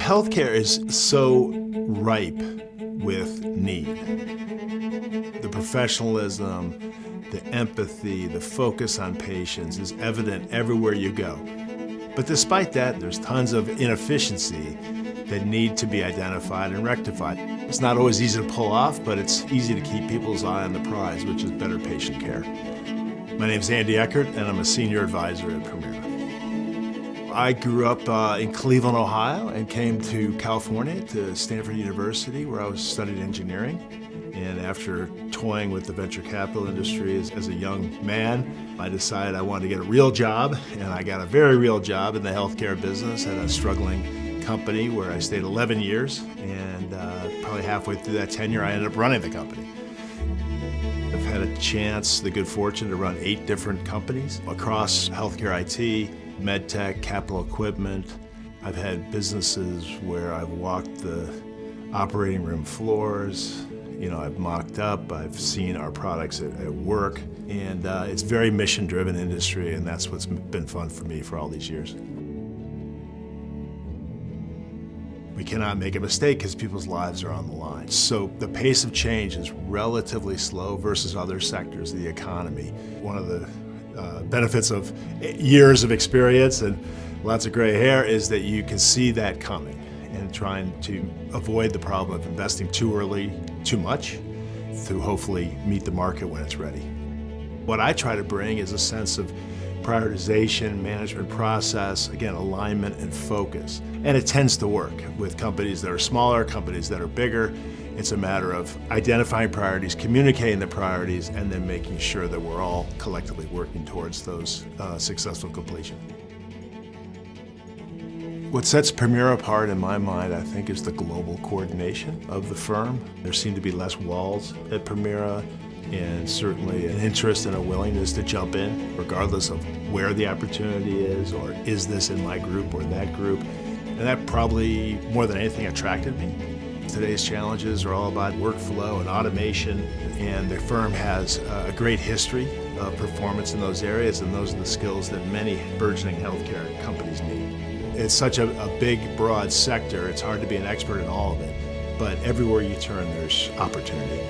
Healthcare is so ripe with need. The professionalism, the empathy, the focus on patients is evident everywhere you go. But despite that, there's tons of inefficiency that need to be identified and rectified. It's not always easy to pull off, but it's easy to keep people's eye on the prize, which is better patient care. My name is Andy Eckert, and I'm a senior advisor at Permira. I grew up in Cleveland, Ohio, and came to California to Stanford University, where I studied engineering. And after toying with the venture capital industry as a young man, I decided I wanted to get a real job, and I got a very real job in the healthcare business at a struggling company where I stayed 11 years, and probably halfway through that tenure, I ended up running the company. I've had a chance, the good fortune, to run 8 different companies across healthcare IT, medtech, capital equipment. I've had businesses where I've walked the operating room floors. I've mocked up, I've seen our products at work, and it's a very mission-driven industry, and that's what's been fun for me for all these years. We cannot make a mistake because people's lives are on the line. So the pace of change is relatively slow versus other sectors of the economy. One of the benefits of years of experience and lots of gray hair is that you can see that coming and trying to avoid the problem of investing too early, too much, to hopefully meet the market when it's ready. What I try to bring is a sense of prioritization, management process, again, alignment and focus. And it tends to work with companies that are smaller, companies that are bigger. It's a matter of identifying priorities, communicating the priorities, and then making sure that we're all collectively working towards those successful completion. What sets Permira apart in my mind, I think, is the global coordination of the firm. There seem to be less walls at Permira, and certainly an interest and a willingness to jump in, regardless of where the opportunity is, or is this in my group or that group. And that probably, more than anything, attracted me. Today's challenges are all about workflow and automation, and the firm has a great history of performance in those areas, and those are the skills that many burgeoning healthcare companies need. It's such a big, broad sector, it's hard to be an expert in all of it, but everywhere you turn, there's opportunity.